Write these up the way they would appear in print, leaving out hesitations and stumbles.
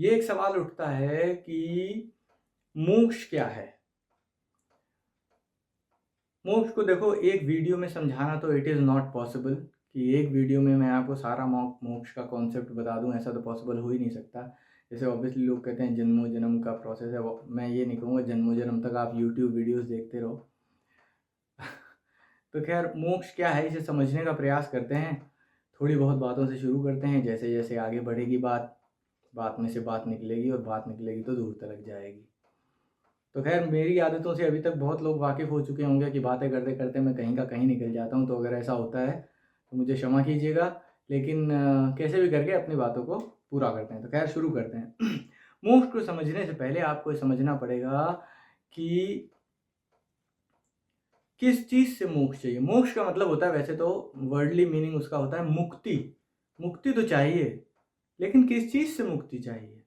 ये एक सवाल उठता है कि मोक्ष क्या है? मोक्ष को देखो एक वीडियो में समझाना तो इट इज़ नॉट पॉसिबल कि एक वीडियो में मैं आपको सारा मोक्ष का कॉन्सेप्ट बता दूं, ऐसा तो पॉसिबल हो ही नहीं सकता। जैसे ऑब्वियसली लोग कहते हैं जन्मों जन्म का प्रोसेस है, मैं ये नहीं कहूँगा जन्मों जन्म तक आप यूट्यूब वीडियोस देखते रहो। तो खैर मोक्ष क्या है इसे समझने का प्रयास करते हैं। थोड़ी बहुत बातों से शुरू करते हैं, जैसे जैसे आगे बढ़ेगी बात में से बात निकलेगी और बात निकलेगी तो दूर तक जाएगी। तो खैर मेरी आदतों से अभी तक बहुत लोग वाकिफ़ हो चुके होंगे कि बातें करते करते मैं कहीं का कहीं निकल जाता हूँ। तो अगर ऐसा होता है तो मुझे क्षमा कीजिएगा, लेकिन कैसे भी करके अपनी बातों को पूरा करते हैं। तो खैर शुरू करते हैं। मोक्ष को समझने से पहले आपको समझना पड़ेगा कि किस चीज़ से मोक्ष चाहिए। मोक्ष का मतलब होता है, वैसे तो वर्डली मीनिंग उसका होता है मुक्ति। मुक्ति तो चाहिए, लेकिन किस चीज़ से मुक्ति चाहिए?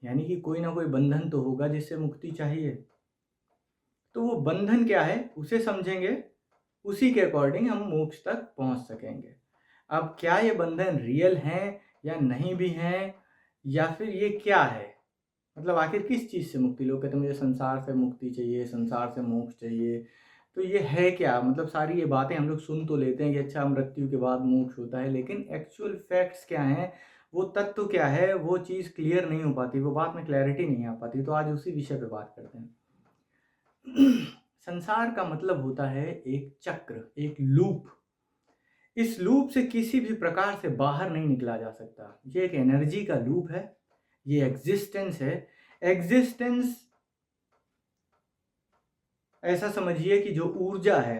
यानी कि कोई ना कोई बंधन तो होगा जिससे मुक्ति चाहिए। तो वो बंधन क्या है उसे समझेंगे, उसी के अकॉर्डिंग हम मोक्ष तक पहुंच सकेंगे। अब क्या ये बंधन रियल हैं या नहीं भी हैं, या फिर ये क्या है, मतलब आखिर किस चीज़ से मुक्ति? लोग कहते हैं मुझे संसार से मुक्ति चाहिए, संसार से मोक्ष चाहिए। तो ये है क्या? मतलब सारी ये बातें हम लोग सुन तो लेते हैं कि अच्छा मृत्यु के बाद मोक्ष होता है, लेकिन एक्चुअल फैक्ट्स क्या हैं, वो तत्व क्या है, वो चीज़ क्लियर नहीं हो पाती, वो बात में क्लैरिटी नहीं आ पाती। तो आज उसी विषय पे बात करते हैं। संसार का मतलब होता है एक चक्र, एक लूप। इस लूप से किसी भी प्रकार से बाहर नहीं निकला जा सकता। ये एक एनर्जी का लूप है, ये एग्जिस्टेंस है। एग्जिस्टेंस ऐसा समझिए कि जो ऊर्जा है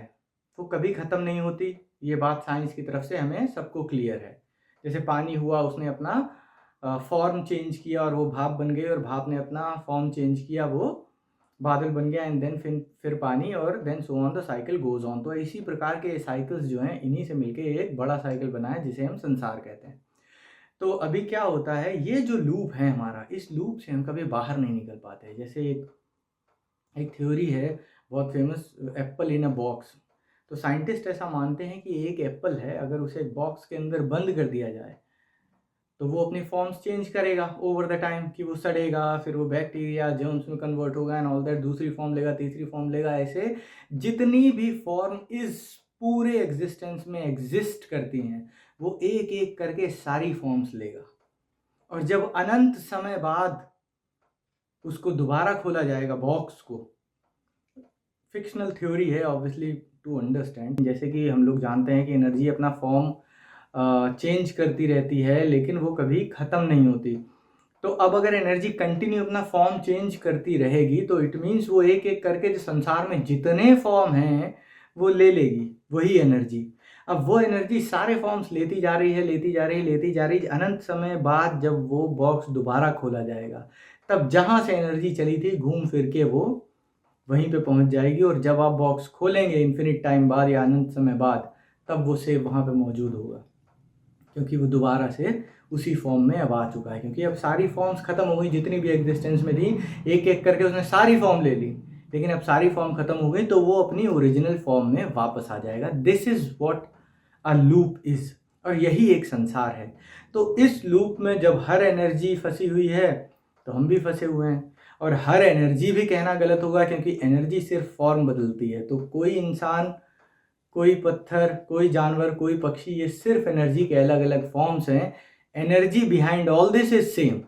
वो कभी ख़त्म नहीं होती। ये बात साइंस की तरफ से हमें सबको क्लियर है। जैसे पानी हुआ, उसने अपना फॉर्म चेंज किया और वो भाप बन गई, और भाप ने अपना फॉर्म चेंज किया, वो बादल बन गया, एंड देन फिर पानी, और then so on the cycle goes on. तो इसी प्रकार के साइकिल्स जो हैं, इन्हीं से मिलके एक बड़ा साइकिल बना है जिसे हम संसार कहते हैं। तो अभी क्या होता है, ये जो लूप है हमारा, इस लूप से हम कभी बाहर नहीं निकल पाते। जैसे एक थ्योरी है बहुत famous, apple in a box. तो साइंटिस्ट ऐसा मानते हैं कि एक एप्पल है, अगर उसे एक बॉक्स के अंदर बंद कर दिया जाए तो वो अपनी फॉर्म्स चेंज करेगा ओवर द टाइम, कि वो सड़ेगा, फिर वो बैक्टीरिया जर्म्स में कन्वर्ट होगा एंड ऑल दैट, दूसरी फॉर्म लेगा, तीसरी फॉर्म लेगा। ऐसे जितनी भी फॉर्म इस पूरे एग्जिस्टेंस में एग्जिस्ट करती हैं, वो एक एक करके सारी फॉर्म्स लेगा, और जब अनंत समय बाद उसको दोबारा खोला जाएगा बॉक्स को। फिक्शनल थ्योरी है ऑब्वियसली टू अंडरस्टैंड। जैसे कि हम लोग जानते हैं कि एनर्जी अपना फॉर्म चेंज करती रहती है, लेकिन वो कभी ख़त्म नहीं होती। तो अब अगर एनर्जी कंटिन्यू अपना फॉर्म चेंज करती रहेगी, तो इट मीन्स वो एक एक करके जो संसार में जितने फॉर्म हैं वो ले लेगी वही एनर्जी। अब वो एनर्जी सारे फॉर्म्स लेती जा रही है, लेती जा रही है, लेती जा रही है। अनंत समय बाद जब वो बॉक्स दोबारा खोला जाएगा, तब जहाँ से एनर्जी चली थी घूम फिर के वो वहीं पे पहुंच जाएगी, और जब आप बॉक्स खोलेंगे इन्फिनिट टाइम बाद या अनंत समय बाद, तब वो सेब वहाँ पे मौजूद होगा, क्योंकि वो दोबारा से उसी फॉर्म में अब आ चुका है। क्योंकि अब सारी फॉर्म्स खत्म हो गई जितनी भी एग्जिस्टेंस में थी, एक एक करके उसने सारी फॉर्म ले ली, लेकिन अब सारी फॉर्म खत्म हो गई तो वो अपनी ओरिजिनल फॉर्म में वापस आ जाएगा। This is what a loop is, और यही एक संसार है। तो इस लूप में जब हर एनर्जी फंसी हुई है, तो हम भी फंसे हुए हैं। और हर एनर्जी भी कहना गलत होगा, क्योंकि एनर्जी सिर्फ फॉर्म बदलती है। तो कोई इंसान, कोई पत्थर, कोई जानवर, कोई पक्षी, ये सिर्फ एनर्जी के अलग अलग फॉर्म्स हैं। Energy behind all this is same.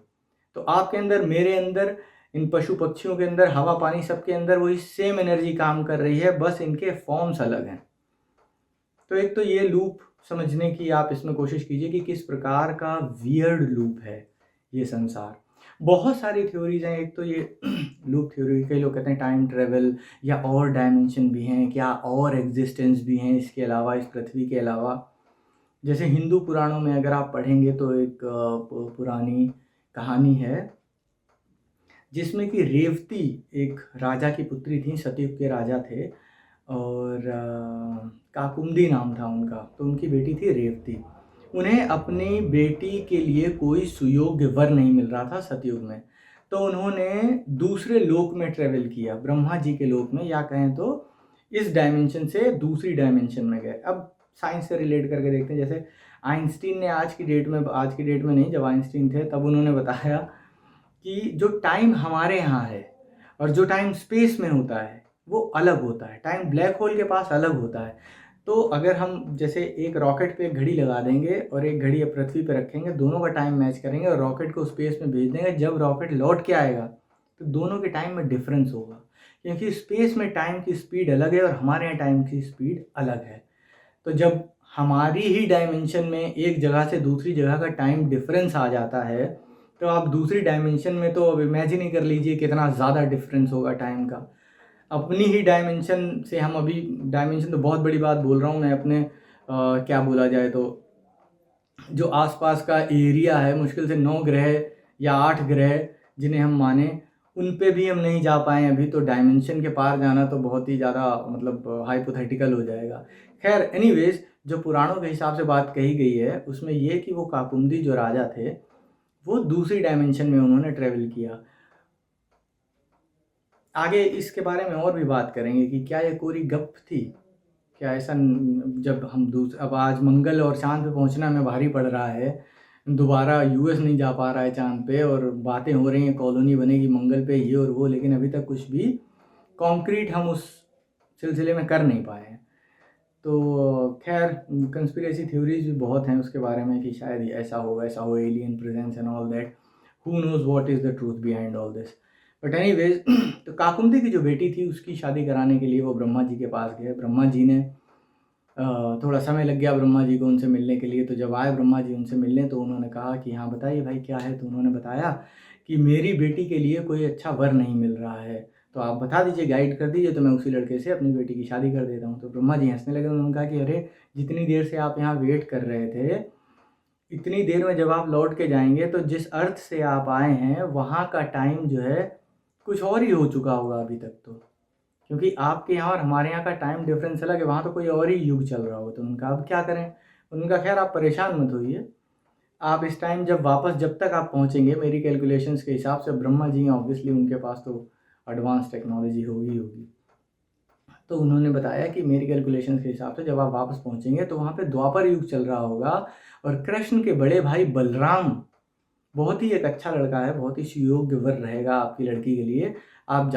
तो आपके अंदर, मेरे अंदर, इन पशु पक्षियों के अंदर, हवा पानी सबके अंदर वही सेम एनर्जी काम कर रही है, बस इनके फॉर्म्स अलग हैं। तो एक तो ये लूप समझने की आप इसमें कोशिश कीजिए कि किस प्रकार का वियर्ड लूप है ये संसार। बहुत सारी थ्योरीज हैं। एक तो ये लूप थ्योरी, कई लोग कहते हैं टाइम ट्रेवल या और डायमेंशन भी हैं, क्या और एग्जिस्टेंस भी हैं इसके अलावा, इस पृथ्वी के अलावा। जैसे हिंदू पुराणों में अगर आप पढ़ेंगे तो एक पुरानी कहानी है जिसमें कि रेवती एक राजा की पुत्री थी, सतयुग के राजा थे, और काकुम्दी नाम था उनका। तो उनकी बेटी थी रेवती। उन्हें अपनी बेटी के लिए कोई सुयोग्य वर नहीं मिल रहा था सतयुग में। तो उन्होंने दूसरे लोक में ट्रेवल किया, ब्रह्मा जी के लोक में, या कहें तो इस डायमेंशन से दूसरी डायमेंशन में गए। अब साइंस से रिलेट करके देखते हैं। जैसे आइंस्टीन ने आज की डेट में नहीं, जब आइंस्टीन थे तब उन्होंने बताया कि जो टाइम हमारे यहाँ है और जो टाइम स्पेस में होता है वो अलग होता है। टाइम ब्लैक होल के पास अलग होता है। तो अगर हम जैसे एक रॉकेट पे एक घड़ी लगा देंगे और एक घड़ी पृथ्वी पे रखेंगे, दोनों का टाइम मैच करेंगे और रॉकेट को स्पेस में भेज देंगे, जब रॉकेट लौट के आएगा तो दोनों के टाइम में डिफरेंस होगा, क्योंकि स्पेस में टाइम की स्पीड अलग है और हमारे यहाँ टाइम की स्पीड अलग है। तो जब हमारी ही डायमेंशन में एक जगह से दूसरी जगह का टाइम डिफरेंस आ जाता है, तो आप दूसरी डायमेंशन में तो अब इमेजिन ही कर लीजिए कितना ज़्यादा डिफरेंस होगा टाइम का। अपनी ही डायमेंशन से हम अभी, डायमेंशन तो बहुत बड़ी बात बोल रहा हूँ मैं, अपने क्या बोला जाए तो जो आसपास का एरिया है, मुश्किल से 9 ग्रह या 8 ग्रह जिन्हें हम माने, उन पे भी हम नहीं जा पाए अभी, तो डायमेंशन के पार जाना तो बहुत ही ज़्यादा मतलब हाइपोथेटिकल हो जाएगा। खैर एनीवेज, जो पुराणों के हिसाब से बात कही गई है उसमें ये कि वो काकुंदी जो राजा थे वो दूसरी डायमेंशन में उन्होंने ट्रेवल किया। आगे इसके बारे में और भी बात करेंगे कि क्या ये कोरी गप थी, क्या ऐसा जब हम अब आज मंगल और चांद पे पहुंचना हमें भारी पड़ रहा है, दोबारा यूएस नहीं जा पा रहा है चांद पे, और बातें हो रही हैं कॉलोनी बनेगी मंगल पे ये और वो, लेकिन अभी तक कुछ भी कॉन्क्रीट हम उस सिलसिले में कर नहीं पाए हैं। तो खैर कंस्पिरेसी थ्योरीज भी बहुत हैं उसके बारे में कि शायद ऐसा हो वैसा हो, alien presence and all that, who knows what is the truth behind all this. But anyways, तो काकुंदी की जो बेटी थी उसकी शादी कराने के लिए वो ब्रह्मा जी के पास गए। ब्रह्मा जी ने थोड़ा समय लग गया ब्रह्मा जी को उनसे मिलने के लिए। तो जब आए ब्रह्मा जी उनसे मिलने तो उन्होंने कहा कि हाँ बताइए भाई क्या है। तो उन्होंने बताया कि मेरी बेटी के लिए कोई अच्छा वर नहीं मिल रहा है, तो आप बता दीजिए, गाइड कर दीजिए, तो मैं उसी लड़के से अपनी बेटी की शादी कर देता हूँ। तो ब्रह्मा जी हंसने लगे। उन्होंने कहा कि अरे जितनी देर से आप यहाँ वेट कर रहे थे, इतनी देर में जब आप लौट के जाएंगे तो जिस अर्थ से आप आए हैं वहाँ का टाइम जो है कुछ और ही हो चुका होगा अभी तक, तो क्योंकि आपके यहाँ और हमारे यहाँ का टाइम डिफरेंस अलग है, वहाँ तो कोई और ही युग चल रहा होगा। तो उनका अब क्या करें। उनका खैर आप परेशान मत होइए, आप इस टाइम जब तक आप पहुँचेंगे, मेरी कैलकुलेशंस के हिसाब से ब्रह्मा जी ऑब्वियसली उनके पास तो एडवांस टेक्नोलॉजी होगी। तो उन्होंने बताया कि मेरी कैलकुलेशंस के हिसाब से जब आप वापस पहुँचेंगे तो वहाँ पे द्वापर युग चल रहा होगा और कृष्ण के बड़े भाई बलराम बहुत ही एक अच्छा लड़का है, बहुत ही सुयोग्य वर रहेगा आपकी लड़की के लिए। आप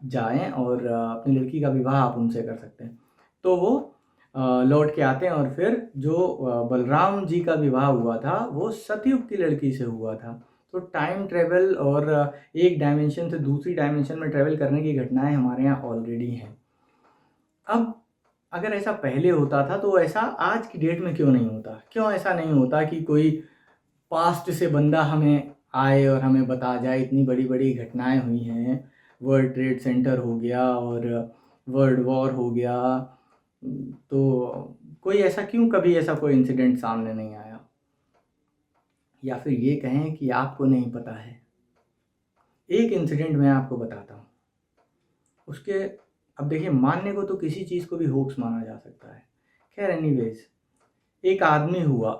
जाएं और अपनी लड़की का विवाह आप उनसे कर सकते हैं। तो वो लौट के आते हैं और फिर जो बलराम जी का विवाह हुआ था वो सतयुग की लड़की से हुआ था। तो टाइम ट्रेवल और एक डायमेंशन से दूसरी डायमेंशन में ट्रेवल करने की घटनाएं हमारे यहाँ ऑलरेडी हैं। अब अगर ऐसा पहले होता था तो ऐसा आज की डेट में क्यों नहीं होता? क्यों ऐसा नहीं होता कि कोई पास्ट से बंदा हमें आए और हमें बता जाए इतनी बड़ी बड़ी घटनाएं हुई हैं, वर्ल्ड ट्रेड सेंटर हो गया और वर्ल्ड वॉर हो गया, तो कोई ऐसा क्यों कभी ऐसा कोई इंसिडेंट सामने नहीं आया? या फिर ये कहें कि आपको नहीं पता है। एक इंसिडेंट मैं आपको बताता हूँ उसके। अब देखिए, मानने को तो किसी चीज़ को भी होक्स माना जा सकता है। खैर एनीवेज, एक आदमी हुआ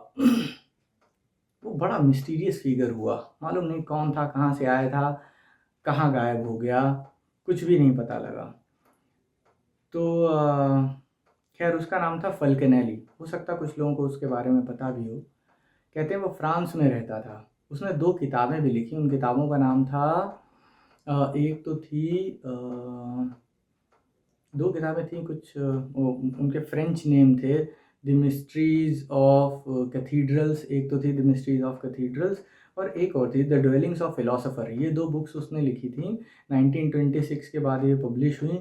वो बड़ा मिस्टीरियस फिगर हुआ, मालूम नहीं कौन था, कहाँ से आया था, कहाँ गायब हो गया, कुछ भी नहीं पता लगा। तो खैर उसका नाम था फल्कनेली। हो सकता कुछ लोगों को उसके बारे में पता भी हो। कहते हैं वो फ्रांस में रहता था। उसने 2 किताबें भी लिखी। उन किताबों का नाम था एक तो थी 2 किताबें थी कुछ, उनके फ्रेंच नेम थे, द मिस्ट्रीज ऑफ कैथीड्रल्स, एक तो थी द मिस्ट्रीज ऑफ कैथीड्रल्स और एक और थी द ड्वेलिंग्स ऑफ फिलोसोफर। ये 2 बुक्स उसने लिखी थी। 1926 के बाद ये पब्लिश हुई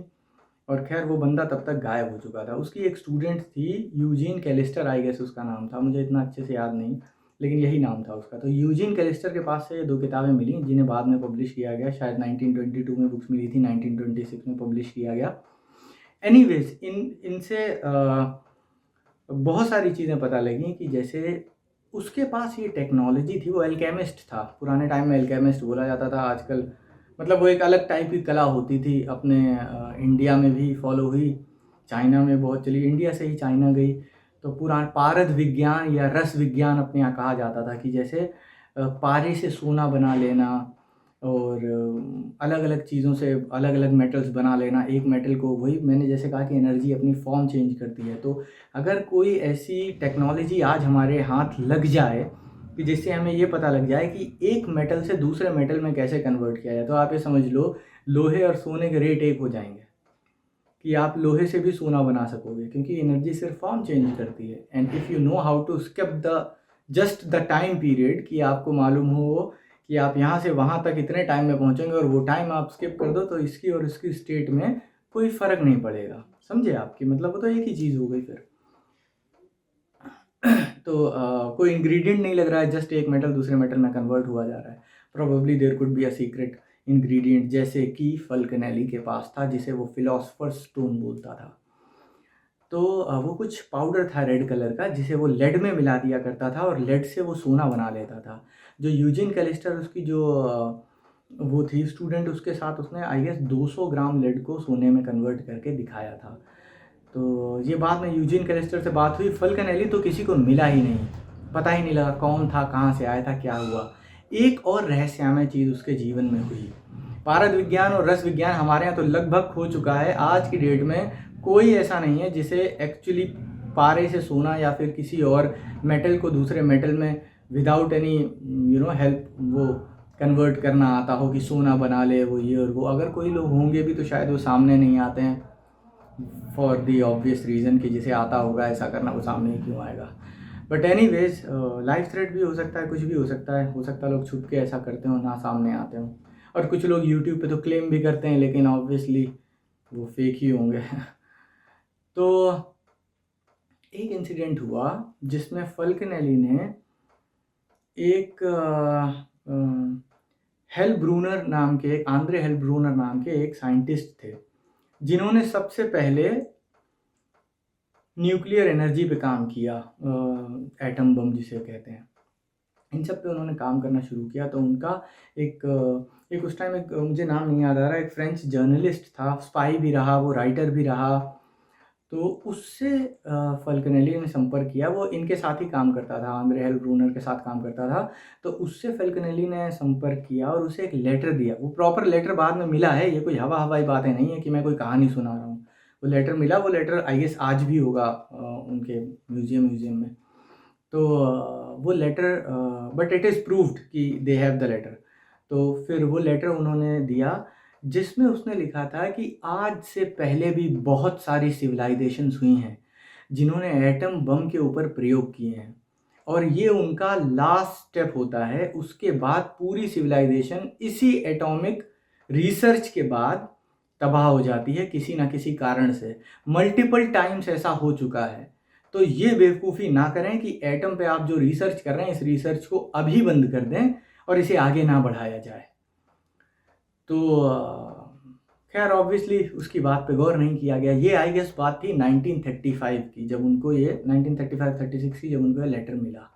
और खैर वो बंदा तब तक गायब हो चुका था। उसकी एक स्टूडेंट थी यूजीन कैलिस्टर, आई गेस उसका नाम था, मुझे इतना अच्छे से याद नहीं, लेकिन यही नाम था उसका। तो यूजीन कैलिस्टर के पास से ये 2 किताबें मिली जिन्हें बाद में पब्लिश किया गया। शायद 1922 में बुक्स मिली थी, 1926 में पब्लिश किया गया। एनीवेज, इनसे बहुत सारी चीज़ें पता लगी कि जैसे उसके पास ये टेक्नोलॉजी थी। वो एल्केमिस्ट था, पुराने टाइम में एल्केमिस्ट बोला जाता था। आजकल मतलब वो एक अलग टाइप की कला होती थी। अपने इंडिया में भी फॉलो हुई, चाइना में बहुत चली, इंडिया से ही चाइना गई। तो पारद विज्ञान या रस विज्ञान अपने यहाँ कहा जाता था कि जैसे पारे से सोना बना लेना और अलग अलग चीज़ों से अलग अलग मेटल्स बना लेना। एक मेटल को, वही मैंने जैसे कहा कि एनर्जी अपनी फॉर्म चेंज करती है। तो अगर कोई ऐसी टेक्नोलॉजी आज हमारे हाथ लग जाए कि जिससे हमें ये पता लग जाए कि एक मेटल से दूसरे मेटल में कैसे कन्वर्ट किया जाए, तो आप ये समझ लो लोहे और सोने के रेट एक हो जाएंगे कि आप लोहे से भी सोना बना सकोगे, क्योंकि एनर्जी सिर्फ फॉर्म चेंज करती है। And if you know how to skip the just the time period, कि आपको मालूम हो कि आप यहाँ से वहाँ तक इतने टाइम में पहुँचेंगे और वो टाइम आप स्किप कर दो, तो इसकी और इसकी स्टेट में कोई फ़र्क नहीं पड़ेगा। समझे आपकी मतलब, वो तो एक ही चीज़ हो गई फिर। तो कोई इंग्रेडिएंट नहीं लग रहा है, जस्ट एक मेटल दूसरे मेटल में कन्वर्ट हुआ जा रहा है। Probably there could be a secret ingredient, जैसे कि फल्कनेली के पास था, जिसे वो फिलोसफर्स स्टोन बोलता था। तो वो कुछ पाउडर था रेड कलर का, जिसे वो लेड में मिला दिया करता था और लेड से वो सोना बना लेता था। जो यूजिन कैलिस्टर, उसकी जो वो थी स्टूडेंट, उसके साथ उसने आई गेस 200 ग्राम लेड को सोने में कन्वर्ट करके दिखाया था। तो ये बाद में यूजिन कैलिस्टर से बात हुई, फल्कनेली तो किसी को मिला ही नहीं, पता ही नहीं लगा कौन था, कहाँ से आया था, क्या हुआ। एक और रहस्यमय चीज़ उसके जीवन में हुई। पारद विज्ञान और रस विज्ञान हमारे यहाँ तो लगभग खो चुका है। आज की डेट में कोई ऐसा नहीं है जिसे एक्चुअली पारे से सोना या फिर किसी और मेटल को दूसरे मेटल में विदाउट एनी हेल्प वो कन्वर्ट करना आता हो, कि सोना बना ले वो, ये और वो। अगर कोई लोग होंगे भी तो शायद वो सामने नहीं आते हैं, फॉर दी ऑब्वियस रीज़न कि जिसे आता होगा ऐसा करना, वो सामने ही क्यों आएगा। But any ways, life threat भी हो सकता है, कुछ भी हो सकता है। हो सकता है लोग छुप के ऐसा करते हो, ना सामने आते हो। और कुछ लोग यूट्यूब पे तो क्लेम भी करते हैं, लेकिन ऑब्वियसली वो फेक ही होंगे। तो एक इंसिडेंट हुआ जिसमें फल्कनेली ने एक हेलब्रूनर नाम के, आंद्रे हेलब्रूनर नाम के एक साइंटिस्ट थे, जिन्होंने सबसे पहले न्यूक्लियर एनर्जी पे काम किया, एटम बम जिसे कहते हैं। इन सब पे उन्होंने काम करना शुरू किया। तो उनका एक उस टाइम, एक मुझे नाम नहीं याद आ रहा, एक फ्रेंच जर्नलिस्ट था, स्पाई भी रहा, वो राइटर भी रहा। तो उससे फल्कनेली ने संपर्क किया। वो इनके साथ ही काम करता था, आंद्रे हेलब्रूनर के साथ काम करता था। तो उससे फल्कनेली ने संपर्क किया और उसे एक लेटर दिया। वो प्रॉपर लेटर बाद में मिला है, ये कोई हवा हवाई बातें नहीं है कि मैं कोई कहानी सुना रहा हूँ। वो लेटर मिला, वो लेटर आई गेस आज भी होगा उनके म्यूजियम में। तो वो letter, but it is proved कि दे हैव द लेटर। तो फिर वो लेटर उन्होंने दिया, जिसमें उसने लिखा था कि आज से पहले भी बहुत सारी सिविलाइजेशंस हुई हैं जिन्होंने एटम बम के ऊपर प्रयोग किए हैं, और ये उनका लास्ट स्टेप होता है। उसके बाद पूरी सिविलाइजेशन इसी एटॉमिक रिसर्च के बाद तबाह हो जाती है, किसी ना किसी कारण से। मल्टीपल टाइम्स ऐसा हो चुका है। तो ये बेवकूफ़ी ना करें कि एटम पे आप जो रिसर्च कर रहे हैं, इस रिसर्च को अभी बंद कर दें और इसे आगे ना बढ़ाया जाए। तो खैर ऑब्वियसली उसकी बात पे गौर नहीं किया गया। ये आई गेस बात थी 1935 की, जब उनको ये 1935-36 की, जब उनको ये लेटर मिला।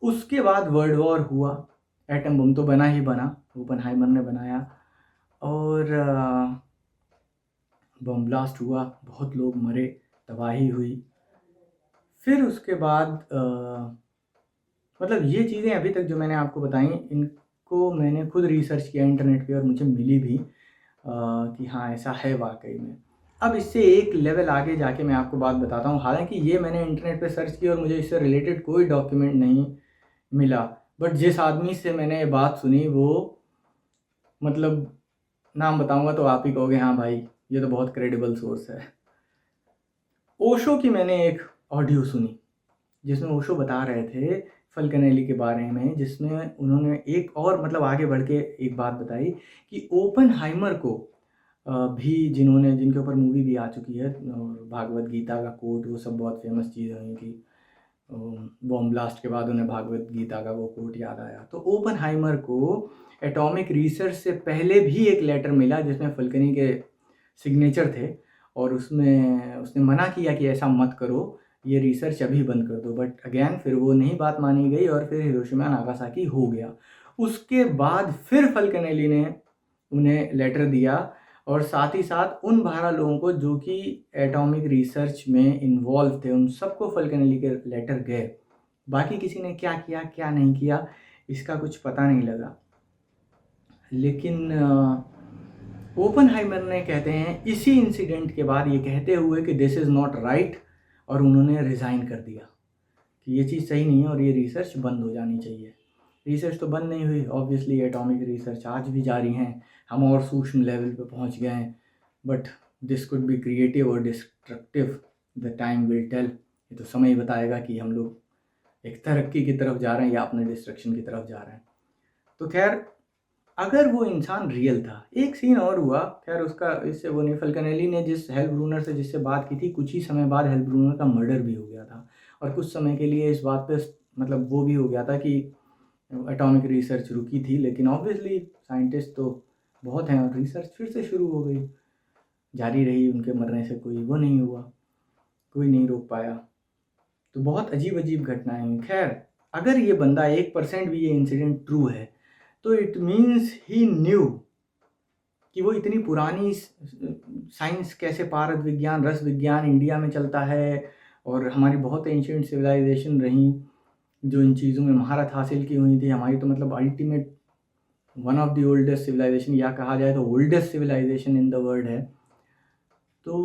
उसके बाद वर्ल्ड वॉर हुआ, एटम बम तो बना ही बना, ओपनहाइमर ने बनाया, और बम ब्लास्ट हुआ, बहुत लोग मरे, तबाही हुई। फिर उसके बाद मतलब ये चीज़ें अभी तक जो मैंने आपको बताई, इनको मैंने खुद रिसर्च किया इंटरनेट पे और मुझे मिली भी कि हाँ ऐसा है वाकई में। अब इससे एक लेवल आगे जाके मैं आपको बात बताता हूँ। हालांकि ये मैंने इंटरनेट पे सर्च किया और मुझे इससे रिलेटेड कोई डॉक्यूमेंट नहीं मिला, बट जिस आदमी से मैंने ये बात सुनी, वो मतलब नाम बताऊंगा तो आप ही कहोगे हाँ भाई ये तो बहुत क्रेडिबल सोर्स है। ओशो की मैंने एक ऑडियो सुनी जिसमें ओशो बता रहे थे फल्कनेली के बारे में, जिसमें उन्होंने एक और मतलब आगे बढ़ के एक बात बताई कि ओपनहाइमर को भी, जिनके ऊपर मूवी भी आ चुकी है, और भागवत गीता का कोट, वो सब बहुत फेमस चीज़ हुई कि बॉम्ब ब्लास्ट के बाद उन्हें भागवत गीता का वो कोट याद आया। तो ओपनहाइमर को एटॉमिक रिसर्च से पहले भी एक लेटर मिला जिसमें फल्कनी के सिग्नेचर थे, और उसमें उसने मना किया कि ऐसा मत करो, ये रिसर्च अभी बंद कर दो। बट अगेन फिर वो नहीं बात मानी गई और फिर हिरोशिमा नागासाकी हो गया। उसके बाद फिर फल्कनेली ने उन्हें लेटर दिया, और साथ ही साथ उन 12 लोगों को जो कि एटॉमिक रिसर्च में इन्वॉल्व थे, उन सबको फल्कनेली के लेटर गए। बाकी किसी ने क्या किया क्या नहीं किया इसका कुछ पता नहीं लगा। लेकिन ओपनहाइमर ने कहते हैं इसी इंसिडेंट के बाद ये कहते हुए कि दिस इज़ नॉट राइट, और उन्होंने रिज़ाइन कर दिया कि ये चीज़ सही नहीं है और ये रिसर्च बंद हो जानी चाहिए। रिसर्च तो बंद नहीं हुई, ऑब्वियसली एटॉमिक रिसर्च आज भी जारी हैं, हम और सूक्ष्म लेवल पे पहुंच गए हैं, but this could be creative और destructive, the time will tell. ये तो समय ही बताएगा कि हम लोग एक तरक्की की तरफ जा रहे हैं या अपने डिस्ट्रक्शन की तरफ जा रहे हैं। तो खैर, अगर वो इंसान रियल था, एक सीन और हुआ, खैर उसका इससे वो नहीं, फल्कनेली ने जिस हेल्ब्रूनर से जिससे बात की थी, कुछ ही समय बाद हेल्ब्रूनर का मर्डर भी हो गया था, और कुछ समय के लिए इस बात पे मतलब वो भी हो गया था कि एटॉमिक रिसर्च रुकी थी, लेकिन ऑब्वियसली साइंटिस्ट तो बहुत हैं और रिसर्च फिर से शुरू हो गई, जारी रही, उनके मरने से कोई वो नहीं हुआ, कोई नहीं रोक पाया। तो बहुत अजीब अजीब घटनाएं हुई। खैर, अगर ये बंदा 1% भी ये इंसिडेंट ट्रू है, तो इट मीन्स ही न्यू कि वो इतनी पुरानी साइंस कैसे, पारद विज्ञान, रस विज्ञान इंडिया में चलता है, और हमारी बहुत एंशिएंट सिविलाइजेशन रही जो इन चीज़ों में महारत हासिल की हुई थी। हमारी तो मतलब ultimate one of the oldest civilization, या कहा जाए तो oldest civilization in the world है। तो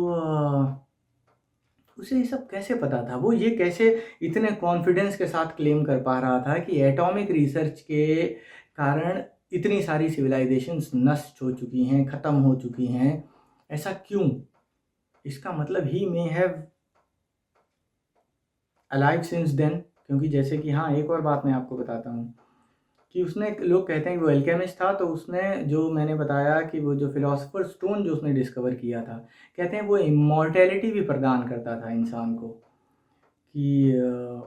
उसे ये सब कैसे पता था? वो ये कैसे इतने कॉन्फिडेंस के साथ क्लेम कर पा रहा था कि एटॉमिक रिसर्च के कारण इतनी सारी सिविलाइजेशंस नष्ट हो चुकी हैं, ख़त्म हो चुकी हैं? ऐसा क्यों? इसका मतलब he may have alive since then, क्योंकि जैसे कि हाँ, एक और बात मैं आपको बताता हूँ कि उसने, लोग कहते हैं कि वो एल्केमिस्ट था, तो उसने, जो मैंने बताया कि वो जो फिलोसोफर स्टोन जो उसने डिस्कवर किया था, कहते हैं वो इमॉर्टैलिटी भी प्रदान करता था इंसान को, कि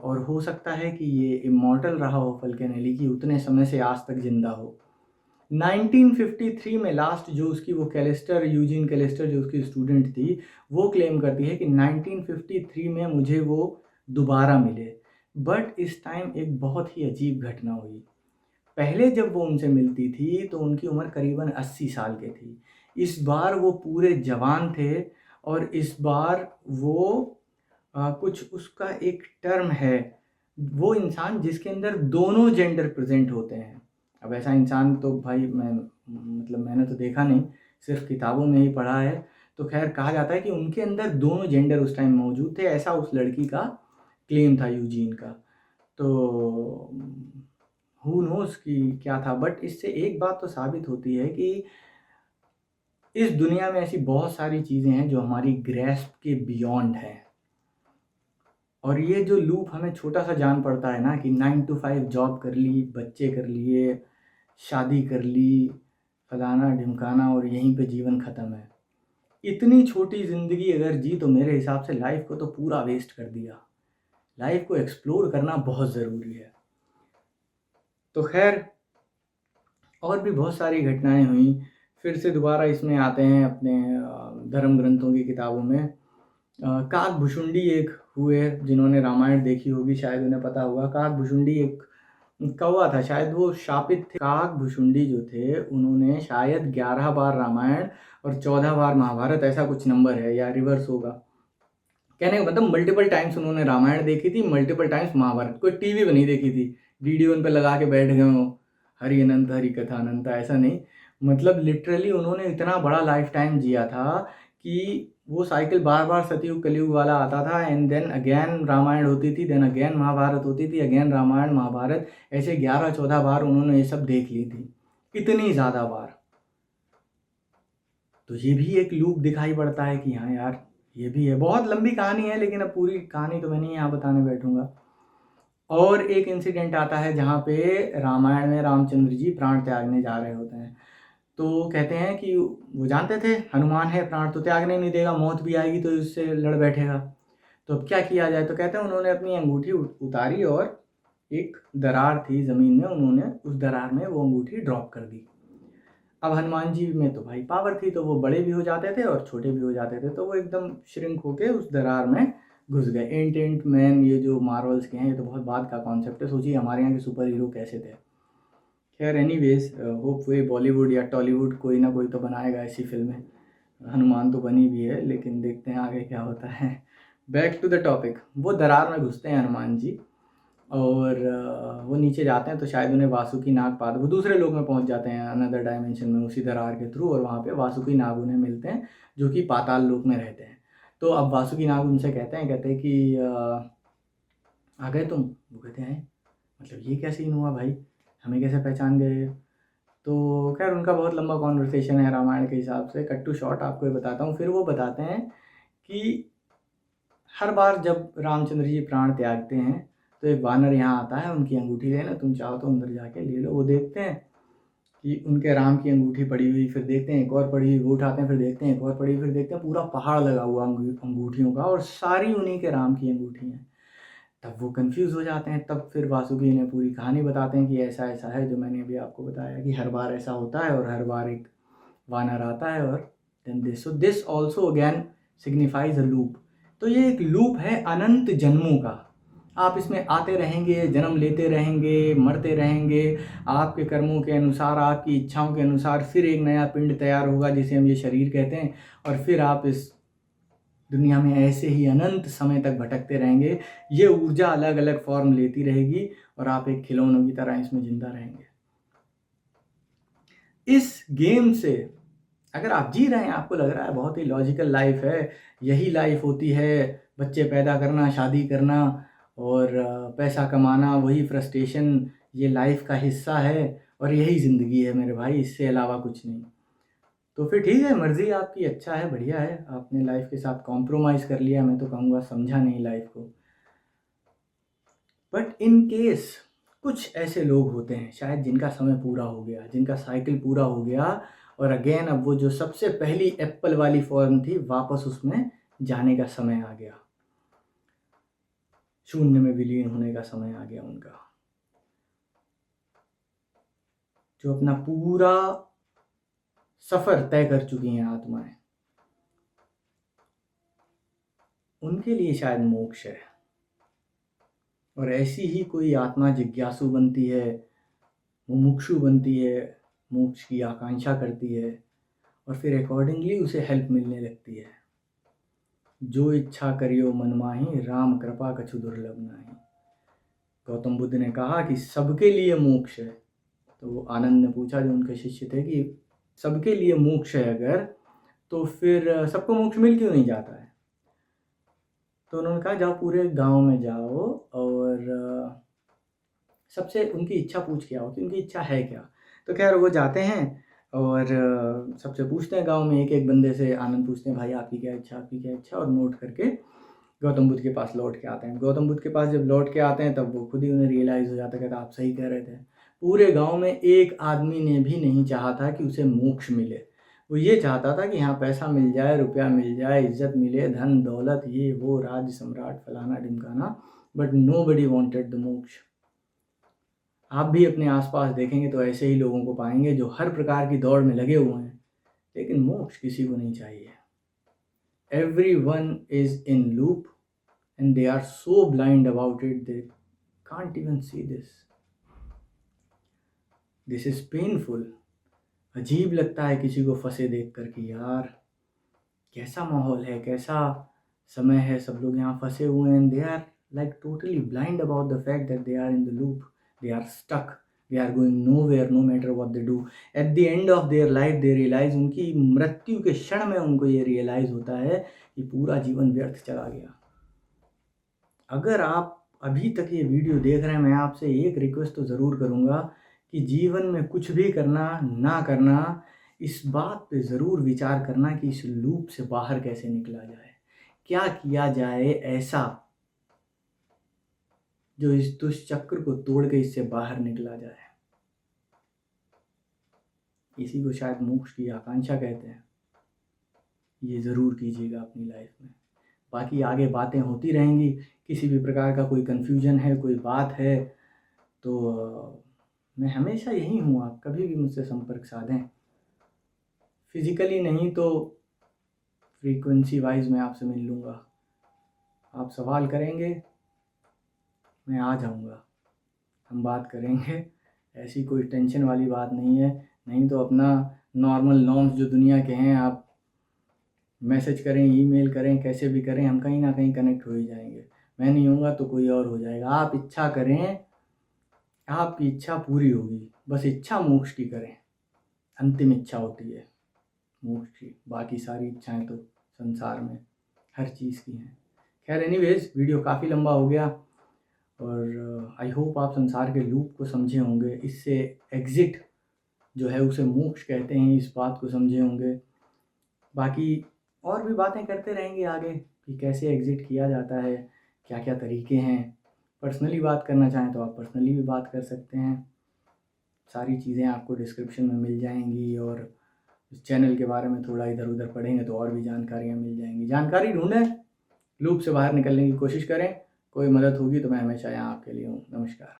और हो सकता है कि ये इमॉर्टल रहा हो फल्केनेली, कि उतने समय से आज तक जिंदा हो। 1953 में लास्ट जो उसकी वो कैलिस्टर, यूजीन कैलिस्टर जो उसकी स्टूडेंट थी, वो क्लेम करती है कि 1953 में मुझे वो दोबारा मिले, बट इस टाइम एक बहुत ही अजीब घटना हुई। पहले जब वो उनसे मिलती थी तो उनकी उम्र करीबन 80 साल की थी, इस बार वो पूरे जवान थे, और इस बार वो कुछ उसका एक टर्म है, वो इंसान जिसके अंदर दोनों जेंडर प्रेजेंट होते हैं। अब ऐसा इंसान तो भाई मैंने तो देखा नहीं, सिर्फ किताबों में ही पढ़ा है। तो खैर, कहा जाता है कि उनके अंदर दोनों जेंडर उस टाइम मौजूद थे, ऐसा उस लड़की का क्लेम था, यूजीन का। तो हु नोस कि क्या था, बट इससे एक बात तो साबित होती है कि इस दुनिया में ऐसी बहुत सारी चीज़ें हैं जो हमारी ग्रेस्प के बियॉन्ड हैं, और ये जो लूप हमें छोटा सा जान पड़ता है ना कि 9 to 5 जॉब कर ली, बच्चे कर लिए, शादी कर ली, फलाना ढिमकाना, और यहीं पे जीवन ख़त्म है। इतनी छोटी ज़िंदगी अगर जी, तो मेरे हिसाब से लाइफ को तो पूरा वेस्ट कर दिया। लाइफ को एक्सप्लोर करना बहुत ज़रूरी है। तो खैर, और भी बहुत सारी घटनाएं हुई। फिर से दोबारा इसमें आते हैं अपने धर्म ग्रंथों की किताबों में। काकभुशुंडी एक हुए, जिन्होंने रामायण देखी होगी शायद उन्हें पता होगा। काकभुशुंडी एक कौवा था, शायद वो शापित थे। काकभुशुंडी जो थे, उन्होंने शायद 11 बार रामायण और 14 बार महाभारत, ऐसा कुछ नंबर है, या रिवर्स होगा। कहने का मतलब मल्टीपल टाइम्स उन्होंने रामायण देखी थी, मल्टीपल टाइम्स महाभारत। कोई टीवी पे नहीं देखी थी, DD1 पे लगा के बैठ गए हो, हरि अनंत हरि कथा अनंत, ऐसा नहीं। मतलब लिटरली उन्होंने इतना बड़ा लाइफ टाइम जिया था कि वो साइकिल बार बार सतयुग कलयुग वाला आता था, एंड देन अगेन रामायण होती थी, देन अगेन महाभारत होती थी, अगेन रामायण महाभारत, ऐसे 11-14 बार उन्होंने ये सब देख ली थी, इतनी ज़्यादा बार। तो ये भी एक लूप दिखाई पड़ता है कि हाँ यार, ये भी है। बहुत लंबी कहानी है, लेकिन अब पूरी कहानी तो मैं नहीं यहाँ बताने बैठूंगा। और एक इंसिडेंट आता है जहाँ पे रामायण में रामचंद्र जी प्राण त्यागने जा रहे होते हैं। तो कहते हैं कि वो जानते थे हनुमान है, प्राण तो त्यागने नहीं देगा, मौत भी आएगी तो उससे लड़ बैठेगा, तो अब क्या किया जाए। तो कहते हैं उन्होंने अपनी अंगूठी उतारी, और एक दरार थी ज़मीन में, उन्होंने उस दरार में वो अंगूठी ड्रॉप कर दी। अब हनुमान जी में तो भाई पावर थी, तो वो बड़े भी हो जाते थे और छोटे भी हो जाते थे, तो वो एकदम श्रिंक होके उस दरार में घुस गए। एंट मैन, ये जो मार्वल्स के हैं, ये तो बहुत बाद का कॉन्सेप्ट है, सोचिए हमारे यहाँ के सुपर हीरो कैसे थे। खैर एनीवेज, होपफुली बॉलीवुड या टॉलीवुड कोई ना कोई तो बनाएगा ऐसी फिल्में। हनुमान तो बनी भी है, लेकिन देखते हैं आगे क्या होता है। बैक टू द टॉपिक, वो दरार में घुसते हैं हनुमान जी, और वो नीचे जाते हैं तो शायद उन्हें वासुकी नाग पाद, वो दूसरे लोक में पहुंच जाते हैं अनदर डायमेंशन में उसी दरार के थ्रू, और वहाँ पे वासुकी नाग उन्हें मिलते हैं जो कि पाताल लोक में रहते हैं। तो अब वासुकी नाग उनसे कहते हैं कि आ गए तुम? वो कहते हैं मतलब ये क्या सीन हुआ भाई, हमें कैसे पहचान गए? तो खैर उनका बहुत लंबा कॉन्वर्सेशन है रामायण के हिसाब से। कट टू शॉर्ट आपको ये बताता हूँ। फिर वो बताते हैं कि हर बार जब रामचंद्र जी प्राण त्यागते हैं तो एक वानर यहाँ आता है, उनकी अंगूठी लेना, तुम चाहो तो अंदर जाके ले लो। वो देखते हैं कि उनके राम की अंगूठी पड़ी हुई, फिर देखते हैं एक और पड़ी हुई, वो उठाते हैं, फिर देखते हैं एक और पड़ी हुई, फिर देखते हैं पूरा पहाड़ लगा हुआ अंगूठियों का, और सारी उन्हीं के राम की अंगूठी हैं। तब वो कंफ्यूज हो जाते हैं। तब फिर वासुकी ने पूरी कहानी बताते हैं कि ऐसा ऐसा है, जो मैंने अभी आपको बताया कि हर बार ऐसा होता है और हर बार एक वानर आता है। और then this also again signifies a loop. तो ये एक लूप है अनंत जन्मों का। आप इसमें आते रहेंगे, जन्म लेते रहेंगे, मरते रहेंगे, आपके कर्मों के अनुसार, आपकी इच्छाओं के अनुसार फिर एक नया पिंड तैयार होगा जिसे हम ये शरीर कहते हैं, और फिर आप इस दुनिया में ऐसे ही अनंत समय तक भटकते रहेंगे। ये ऊर्जा अलग अलग फॉर्म लेती रहेगी और आप एक खिलौनों की तरह इसमें जिंदा रहेंगे। इस गेम से अगर आप जी रहे हैं, आपको लग रहा है बहुत ही लॉजिकल लाइफ है, यही लाइफ होती है, बच्चे पैदा करना, शादी करना और पैसा कमाना, वही फ्रस्ट्रेशन ये लाइफ का हिस्सा है और यही ज़िंदगी है मेरे भाई, इससे अलावा कुछ नहीं। तो फिर ठीक है, मर्ज़ी आपकी, अच्छा है, बढ़िया है, आपने लाइफ के साथ कॉम्प्रोमाइज़ कर लिया। मैं तो कहूँगा समझा नहीं लाइफ को। बट इन केस कुछ ऐसे लोग होते हैं शायद जिनका समय पूरा हो गया, जिनका साइकिल पूरा हो गया, और अगेन अब वो जो सबसे पहली एप्पल वाली फॉर्म थी, वापस उसमें जाने का समय आ गया, शून्य में विलीन होने का समय आ गया उनका। जो अपना पूरा सफर तय कर चुकी हैं आत्माएं, उनके लिए शायद मोक्ष है। और ऐसी ही कोई आत्मा जिज्ञासु बनती है, मुमुक्षु बनती है, मोक्ष की आकांक्षा करती है, और फिर अकॉर्डिंगली उसे हेल्प मिलने लगती है। जो इच्छा करियो मन माही, राम कृपा कछु दुर्लभ नाही। गौतम बुद्ध ने कहा कि सबके लिए मोक्ष है। तो आनंद ने पूछा, जो उनके शिष्य थे, कि सबके लिए मोक्ष है अगर, तो फिर सबको मोक्ष मिल क्यों नहीं जाता है? तो उन्होंने कहा, जाओ पूरे गांव में जाओ और सबसे उनकी इच्छा पूछ के आओ कि उनकी इच्छा है क्या। तो खैर वो जाते हैं और सबसे पूछते हैं गांव में, एक एक बंदे से आनंद पूछते हैं, भाई आपकी क्या इच्छा, आपकी क्या इच्छा, और नोट करके गौतम बुद्ध के पास लौट के आते हैं। गौतम बुद्ध के पास जब लौट के आते हैं तब वो खुद ही उन्हें रियलाइज़ हो जाता है कि आप सही कह रहे थे। पूरे गांव में एक आदमी ने भी नहीं चाहा था कि उसे मोक्ष मिले। वो ये चाहता था कि हाँ पैसा मिल जाए, रुपया मिल जाए, इज्जत मिले, धन दौलत, ये वो, राज्य सम्राट, फलाना ढिमकाना, बट नोबडी वांटेड द मोक्ष। आप भी अपने आसपास देखेंगे तो ऐसे ही लोगों को पाएंगे जो हर प्रकार की दौड़ में लगे हुए हैं, लेकिन मोक्ष किसी को नहीं चाहिए। Everyone is in loop and they are so blind about it they can't even see this. This is painful. अजीब लगता है किसी को फंसे देख कर कि यार कैसा माहौल है, कैसा समय है, सब लोग यहाँ फंसे हुए हैं, they are like totally blind about the fact that they are in the loop, they are stuck, they are going nowhere no matter what they do. At the end of their life they realize, उनकी मृत्यु के क्षण में उनको ये realise होता है कि पूरा जीवन व्यर्थ चला गया। अगर आप अभी तक ये वीडियो देख रहे हैं, मैं आपसे एक रिक्वेस्ट तो ज़रूर करूँगा कि जीवन में कुछ भी करना ना करना, इस बात पे ज़रूर विचार करना कि इस लूप से बाहर कैसे निकला जाए, क्या किया जाए ऐसा जो इस दुष्चक्र को तोड़ के इससे बाहर निकला जाए। इसी को शायद मोक्ष की आकांक्षा कहते हैं। ये ज़रूर कीजिएगा अपनी लाइफ में। बाकी आगे बातें होती रहेंगी। किसी भी प्रकार का कोई कन्फ्यूजन है, कोई बात है, तो मैं हमेशा यही हूँ, आप कभी भी मुझसे संपर्क साधें। फिज़िकली नहीं तो फ्रीक्वेंसी वाइज मैं आपसे मिल लूँगा। आप सवाल करेंगे, मैं आ जाऊँगा, हम बात करेंगे। ऐसी कोई टेंशन वाली बात नहीं है। नहीं तो अपना नॉर्मल नॉर्म्स जो दुनिया के हैं, आप मैसेज करें, ईमेल करें, कैसे भी करें, हम कहीं ना कहीं कनेक्ट हो ही जाएंगे। मैं नहीं होऊंगा तो कोई और हो जाएगा। आप इच्छा करें, आपकी इच्छा पूरी होगी। बस इच्छा मोक्ष की करें, अंतिम इच्छा होती है मोक्ष की। बाकी सारी इच्छाएं तो संसार में हर चीज़ की हैं। खैर एनीवेज, वीडियो काफ़ी लंबा हो गया और आई होप आप संसार के लूप को समझे होंगे। इससे एग्ज़िट जो है उसे मोक्ष कहते हैं, इस बात को समझे होंगे। बाकी और भी बातें करते रहेंगे आगे कि कैसे एग्ज़िट किया जाता है, क्या क्या तरीके हैं। पर्सनली बात करना चाहें तो आप पर्सनली भी बात कर सकते हैं। सारी चीज़ें आपको डिस्क्रिप्शन में मिल जाएंगी और इस चैनल के बारे में थोड़ा इधर उधर पढ़ेंगे तो और भी जानकारियाँ मिल जाएंगी। जानकारी ढूंढें, लूप से बाहर निकलने की कोशिश करें। कोई मदद होगी तो मैं हमेशा यहाँ आपके लिए हूँ। नमस्कार।